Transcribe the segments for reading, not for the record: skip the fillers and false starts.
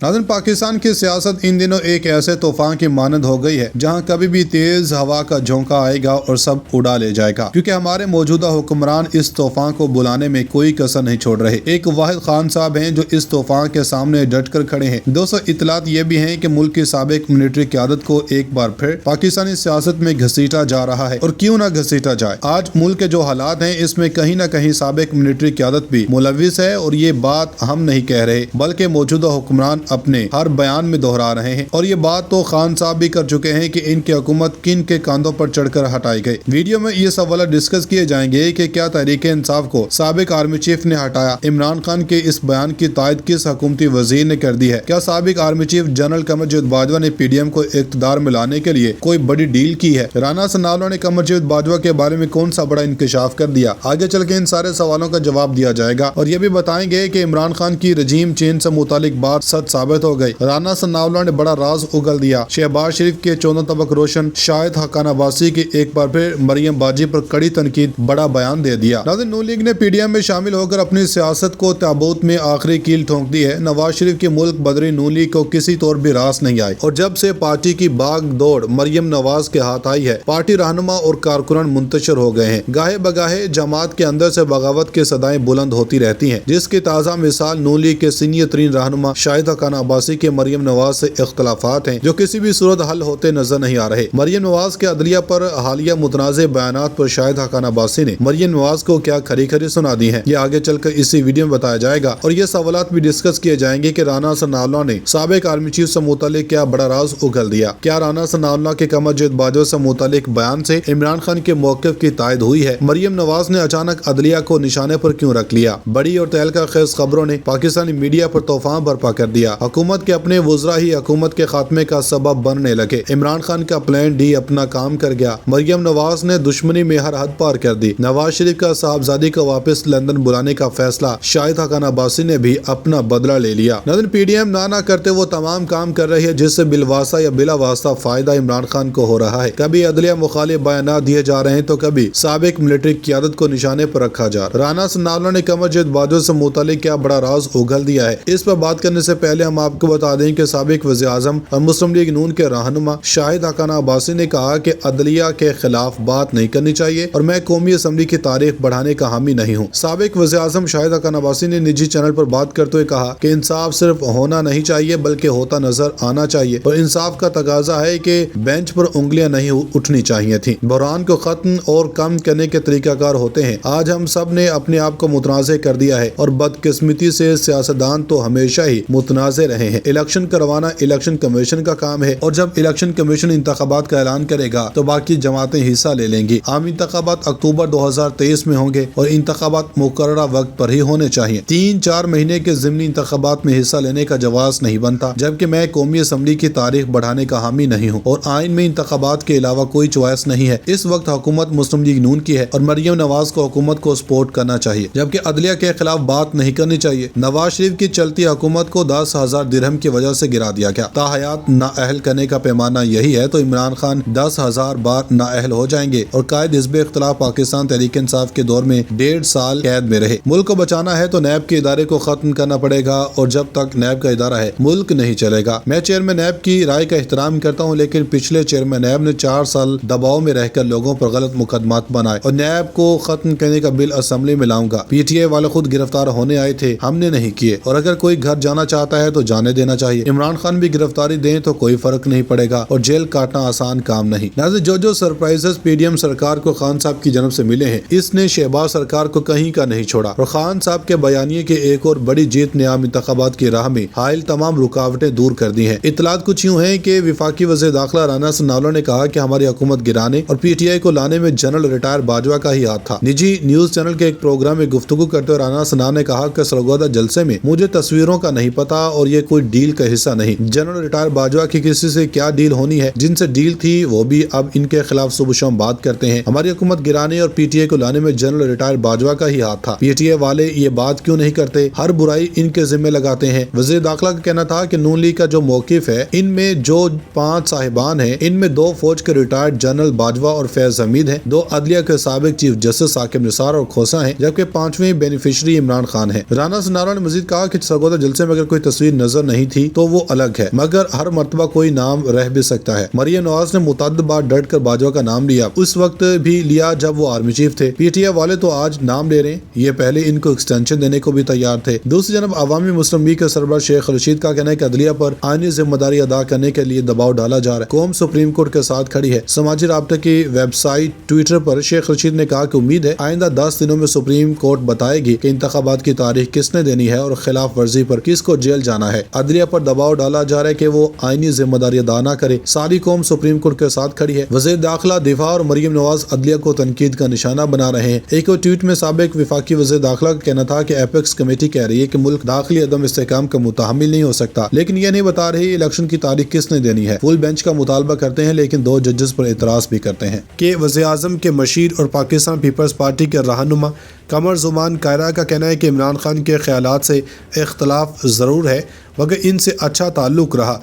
नाज़रीन, पाकिस्तान की सियासत इन दिनों एक ऐसे तूफान की मानद हो गई है जहां कभी भी तेज हवा का झोंका आएगा और सब उड़ा ले जाएगा, क्योंकि हमारे मौजूदा हुक्मरान इस तूफान को बुलाने में कोई कसर नहीं छोड़ रहे। एक वाहिद खान साहब हैं जो इस तूफान के सामने डट कर खड़े हैं। दोस्तों, इतलात ये भी हैं कि मुल्क की साबिक मिलिट्री क़यादत को एक बार फिर पाकिस्तानी सियासत में घसीटा जा रहा है, और क्यों ना घसीटा जाए। आज मुल्क के जो हालात हैं इसमें कहीं ना कहीं साबिक मिलिट्री क़यादत भी मुलविस है, और ये बात हम नहीं कह रहे बल्कि मौजूदा हुक्मरान अपने हर बयान में दोहरा रहे हैं। और ये बात तो खान साहब भी कर चुके हैं कि इनकी हुकूमत किन के कांधों पर चढ़कर हटाई गई। वीडियो में ये सवाल डिस्कस किए जाएंगे कि क्या तहरीक इंसाफ को साबिक आर्मी चीफ ने हटाया, इमरान खान के इस बयान की तायद किस हुकूमती वजीर ने कर दी है, क्या साबिक army chief general Kamarjit Bajwa ने PDM को इक़्तिदार में लाने के लिए कोई बड़ी डील की है, राना सनाउल्लाह ने कमरजीत बाजवा के बारे में कौन सा बड़ा इंकशाफ कर दिया। आगे चल के इन सारे सवालों का जवाब दिया जाएगा, और ये भी बताएंगे कि इमरान खान की रजीम चेंज से मुतालिक बात सच साबित हो गई। राना सनाउल्लाह ने बड़ा राज उगल दिया। शहबाज शरीफ के 14 तबक रोशन, शाहिद हक्कान अब्बासी की एक बार फिर मरियम बाजी पर कड़ी तनकीद, बड़ा बयान दे दिया। नाज़रीन, नून लीग ने PDM में शामिल होकर अपनी सियासत को ताबूत में आखिरी कील ठोंक दी है। नवाज शरीफ की मुल्क बदरी नून लीग को किसी तौर भी रास नहीं आई, और जब से पार्टी की बाग दौड़ मरियम नवाज के हाथ आई है, पार्टी रहनुमा और कारकुनान मुंतशिर हो गए हैं। गाहे बगाहे जमात के अंदर से बगावत की सदाएं बुलंद होती रहती हैं, जिसकी ताज़ा मिसाल नून लीग के सीनियर तरीन रहनुमा शाहिद हक्कान अब्बासी के मरियम नवाज से इख्तलाफात हैं, जो किसी भी सूरत हल होते नजर नहीं आ रहे। मरियम नवाज के अदलिया पर हालिया मुतनाज़े बयानात पर शाहिद हक्कान अब्बासी ने मरियम नवाज को क्या खरी खरी सुना दी है, ये आगे चलकर इसी वीडियो में बताया जाएगा। और ये सवालात भी डिस्कस किए जाएंगे कि राना सनाउल्लाह ने साबिक आर्मी चीफ से मुतालिक क्या बड़ा राज उगल दिया। क्या राना सनाउल्लाह के कमरजीत बाजवा से मुतालिक बयान से इमरान खान के मौक़िफ़ की तायद हुई है। मरियम नवाज ने अचानक अदलिया को निशाने पर क्यों रख लिया। बड़ी और तहलका खेज खबरों ने पाकिस्तानी मीडिया पर तूफान बर्पा कर दिया। हुकूमत के अपने वज़रा ही हुकूमत के खात्मे का सबब बनने लगे। इमरान खान का प्लान डी अपना काम कर गया। मरियम नवाज ने दुश्मनी में हर हद पार कर दी। नवाज शरीफ का साहबजादी को वापस लंदन बुलाने का फैसला शाहिद हक्कान अब्बासी ने भी अपना बदला ले लिया। नाज़रीन, PDM ना करते वो तमाम काम कर रही है जिससे बिलवासा या बिला वास्ता फायदा इमरान खान को हो रहा है। कभी अदलिया मुखालिफ बयान दिए जा रहे हैं तो कभी साबिक मिलिट्री क़यादत को निशाने पर रखा जा रहा। राना सनाउल्लाह ने कमरजीत बाजवा से मुतालिक क्या बड़ा राज उगल दिया है। इस पर बात करने से पहले हम आपको बता दें कि साबिक वज़ीर आज़म और मुस्लिम लीग नून के रहनुमा शाहिद हक्कान अब्बासी ने कहा कि अदलिया के खिलाफ बात नहीं करनी चाहिए, और मैं कौमी असम्बली की तारीख बढ़ाने का हामी नहीं हूँ। साबिक वज़ीर आज़म शाहिद हक्कान अब्बासी ने निजी चैनल पर बात करते हुए कहा कि इंसाफ सिर्फ होना नहीं चाहिए बल्कि होता नजर आना चाहिए, और इंसाफ का तकाजा है कि बेंच पर उंगलियां नहीं उठनी चाहिए थी। बहरान को खत्म और कम करने के तरीकाकार होते हैं। आज हम सब ने अपने आप को मुतनाज़े कर दिया है, और बदकिस्मती से सियासतदान तो हमेशा ही मुतनाज़े रहे हैं। इलेक्शन करवाना इलेक्शन कमीशन का काम है, और जब इलेक्शन कमीशन इंतखाबात का ऐलान करेगा तो बाकी जमातें हिस्सा ले लेंगी। आम इंतखाबात अक्टूबर 2023 में होंगे, और इंतखाबात मुकर्ररा वक्त पर ही होने चाहिए। 3-4 महीने के ज़िमनी इंतखाबात में हिस्सा लेने का जवाज़ नहीं बनता, जबकि मैं कौमी असम्बली की तारीख बढ़ाने का हामी नहीं हूँ, और आइन में इंतखाबात के अलावा कोई चॉइस नहीं है। इस वक्त हुकूमत मुस्लिम लीग नून की है, और मरियम नवाज को हुकूमत को सपोर्ट करना चाहिए, जबकि अदलिया के खिलाफ बात नहीं करनी चाहिए। नवाज शरीफ की चलती हुकूमत को 10,000 दिरहम की वजह से गिरा दिया गया। ताहयात नाअहल करने का पैमाना यही है तो इमरान खान 10,000 बार नाअहल हो जाएंगे, और कायद हिज़्ब इख्तिलाफ पाकिस्तान तहरीक इंसाफ के दौर में 1.5 साल कैद में रहे। मुल्क को बचाना है तो नैब के इदारे को खत्म करना पड़ेगा, और जब तक नैब का इदारा है मुल्क नहीं चलेगा। मैं चेयरमैन नैब की राय का एहतराम करता हूँ, लेकिन पिछले चेयरमैन नैब ने 4 साल दबाव में रहकर लोगों पर गलत मुकदमात बनाए, और नैब को खत्म करने का बिल असम्बली में लाऊंगा। PTI वाले खुद गिरफ्तार होने आए थे, हमने नहीं किए, और अगर कोई घर जाना चाहता है तो जाने देना चाहिए। इमरान खान भी गिरफ्तारी दें तो कोई फर्क नहीं पड़ेगा, और जेल काटना आसान काम नहीं। नाज़रीन, जो सरप्राइजेस PDM सरकार को खान साहब की जन्म से मिले हैं, इसने शहबाज सरकार को कहीं का नहीं छोड़ा, और खान साहब के बयानिए की एक और बड़ी जीत ने आम इंतखाबात की राह में हाइल तमाम रुकावटें दूर कर दी हैं। इतलात कुछ यूँ है कि वफाकी वज़ीर दाखिला राना सनाउल्लाह ने कहा कि हमारी हुकूमत गिराने और PTI को लाने में जनरल रिटायर बाजवा का ही हाथ था। निजी न्यूज चैनल के एक प्रोग्राम में गुफ्तगू करते हुए राना सनाउल्लाह ने कहा कि सरगोदा जलसे में मुझे तस्वीरों का नहीं पता, और ये कोई डील का हिस्सा नहीं। जनरल रिटायर बाजवा की किसी से क्या डील होनी है, जिनसे डील थी वो भी अब इनके खिलाफ सुबह शाम बात करते हैं। हमारी हुकूमत गिराने और PTI को लाने में जनरल रिटायर बाजवा का ही हाथ था। PTI वाले ये बात क्यों नहीं करते, हर बुराई इनके जिम्मे लगाते हैं। वज़ीर दाखिला का कहना था कि नून लीग का जो मौक़िफ़ है, इनमें जो 5 साहिबान हैं, इनमें 2 फौज के रिटायर्ड जनरल बाजवा और फैज हमीद हैं, 2 अदलिया के साबिक चीफ जस्टिस साकिब निसार और खोसा हैं, जबकि 5वें बेनिफिशरी इमरान खान है। राना सनाउल्लाह ने मजीद कहा कि सरगोदा जलसे में अगर कोई तस्वीर تصویر نظر نہیں تھی تو وہ الگ ہے، مگر ہر مرتبہ کوئی نام رہ بھی سکتا ہے۔ مریم نواز نے متعدد بار ڈٹ کر باجوہ کا نام لیا، اس وقت بھی لیا جب وہ آرمی چیف تھے۔ پی ٹی آئی والے تو آج نام لے رہے ہیں، یہ پہلے ان کو ایکسٹینشن دینے کو بھی تیار تھے۔ دوسری جانب عوامی مسلم لیگ کے سربراہ شیخ رشید کا کہنا ہے کہ عدلیہ پر آئینی ذمہ داری ادا کرنے کے لیے دباؤ ڈالا جا رہا ہے، قوم سپریم کورٹ کے ساتھ کھڑی ہے۔ سماجی رابطے کی ویب سائٹ ٹویٹر پر شیخ رشید نے کہا کہ امید ہے آئندہ 10 دنوں میں سپریم کورٹ بتائے گی کہ انتخابات کی تاریخ کس نے دینی ہے اور خلاف ورزی پر کس کو جیل جانا ہے۔ عدلیہ پر دباؤ ڈالا جا رہا ہے کہ وہ آئینی ذمہ داری ادا نہ کرے، ساری قوم سپریم کورٹ کے ساتھ کھڑی ہے۔ وزیر داخلہ دفاع اور مریم نواز عدلیہ کو تنقید کا نشانہ بنا رہے ہیں۔ ایک اور ٹویٹ میں سابق وفاقی وزیر داخلہ کا کہنا تھا کہ ایپیکس کمیٹی کہہ رہی ہے کہ ملک داخلی عدم استحکام کا متحمل نہیں ہو سکتا، لیکن یہ نہیں بتا رہی الیکشن کی تاریخ کس نے دینی ہے۔ فل بینچ کا مطالبہ کرتے ہیں لیکن 2 ججز پر اعتراض بھی کرتے ہیں۔ کہ وزیر اعظم کے مشیر اور پاکستان پیپلز پارٹی کے رہنما قمر زمان کائرہ کا کہنا ہے کہ عمران خان کے خیالات سے اختلاف ضرور ہے مگر ان سے اچھا تعلق رہا۔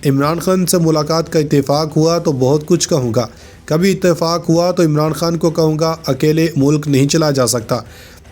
عمران خان سے ملاقات کا اتفاق ہوا تو بہت کچھ کہوں گا، کبھی اتفاق ہوا تو عمران خان کو کہوں گا اکیلے ملک نہیں چلا جا سکتا،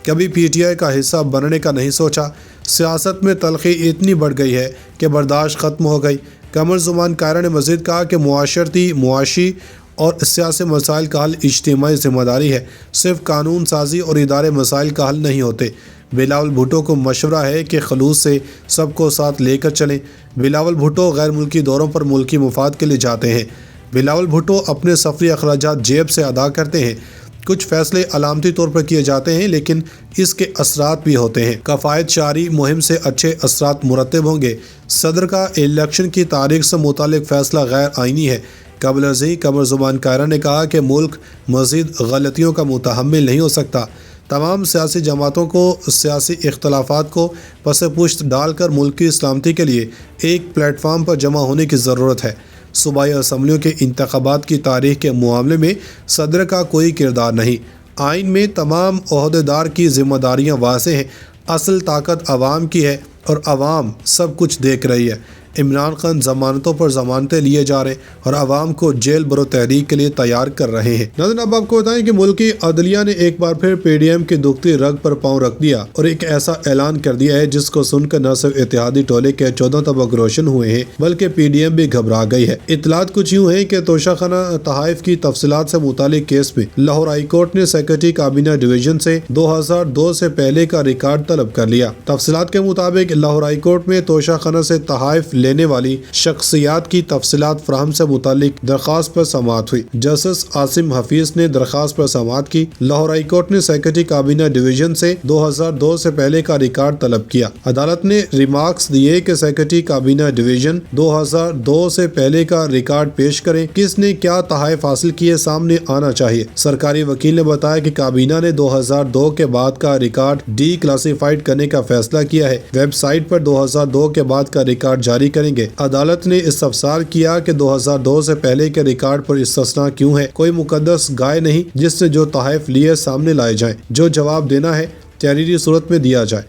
کبھی پی ٹی آئی کا حصہ بننے کا نہیں سوچا، سیاست میں تلخی اتنی بڑھ گئی ہے کہ برداشت ختم ہو گئی۔ قمر زمان کائرہ نے مزید کہا کہ معاشی اور سیاسی مسائل کا حل اجتماعی ذمہ داری ہے، صرف قانون سازی اور ادارے مسائل کا حل نہیں ہوتے۔ بلاول بھٹو کو مشورہ ہے کہ خلوص سے سب کو ساتھ لے کر چلیں۔ بلاول بھٹو غیر ملکی دوروں پر ملکی مفاد کے لیے جاتے ہیں۔ بلاول بھٹو اپنے سفری اخراجات جیب سے ادا کرتے ہیں۔ کچھ فیصلے علامتی طور پر کیے جاتے ہیں لیکن اس کے اثرات بھی ہوتے ہیں۔ کفایت شعاری مہم سے اچھے اثرات مرتب ہوں گے۔ صدر کا الیکشن کی تاریخ سے متعلق فیصلہ غیر آئینی ہے۔ قبل ازیں قمر زمان کائرہ نے کہا کہ ملک مزید غلطیوں کا متحمل نہیں ہو سکتا۔ تمام سیاسی جماعتوں کو سیاسی اختلافات کو پس پشت ڈال کر ملکی سلامتی کے لیے ایک پلیٹ فارم پر جمع ہونے کی ضرورت ہے۔ صوبائی اسمبلیوں کے انتخابات کی تاریخ کے معاملے میں صدر کا کوئی کردار نہیں۔ آئین میں تمام عہدیدار کی ذمہ داریاں واضح ہیں۔ اصل طاقت عوام کی ہے اور عوام سب کچھ دیکھ رہی ہے۔ عمران خان ضمانتوں پر ضمانتیں لیے جا رہے اور عوام کو جیل برو تحریک کے لیے تیار کر رہے ہیں۔ ناظرین، اب آپ کو بتائیں کہ ملکی عدلیہ نے ایک بار پھر پی ڈی ایم کی دکھتی رگ پر پاؤں رکھ دیا اور ایک ایسا اعلان کر دیا ہے جس کو سن کر نہ صرف اتحادی ٹولے کے 14 طبق روشن ہوئے ہیں بلکہ پی ڈی ایم بھی گھبرا گئی ہے۔ اطلاعات کچھ یوں ہیں کہ توشہ خانہ تحائف کی تفصیلات سے متعلق کیس میں لاہور ہائی کورٹ نے سیکرٹری کابینہ ڈویژن سے 2002 سے پہلے کا ریکارڈ طلب کر لیا۔ تفصیلات کے مطابق لاہور ہائی کورٹ میں توشہ خانہ سے تحائف لینے والی شخصیات کی تفصیلات فراہم سے متعلق درخواست پر سماعت ہوئی۔ جسٹس عاصم حفیظ نے درخواست پر سماعت کی۔ لاہور ہائی کورٹ نے سیکرٹری کابینہ ڈویژن سے 2002 سے پہلے کا ریکارڈ طلب کیا۔ عدالت نے ریمارکس دیے کہ سیکرٹری کابینہ ڈویژن 2002 سے پہلے کا ریکارڈ پیش کریں، کس نے کیا تحائف حاصل کیے سامنے آنا چاہیے۔ سرکاری وکیل نے بتایا کہ کابینہ نے 2002 کے بعد کا ریکارڈ ڈی کلاسیفائڈ کرنے کا فیصلہ کیا ہے۔ ویب سائٹ پر 2002 کے بعد کا ریکارڈ جاری کریں گے۔ عدالت نے استفسار کیا کہ 2002 سے پہلے کے ریکارڈ پر استثناء کیوں ہے؟ کوئی مقدس گائے نہیں جس سے جو تحائف لیے سامنے لائے جائیں۔ جو جواب دینا ہے تحریری صورت میں دیا جائے۔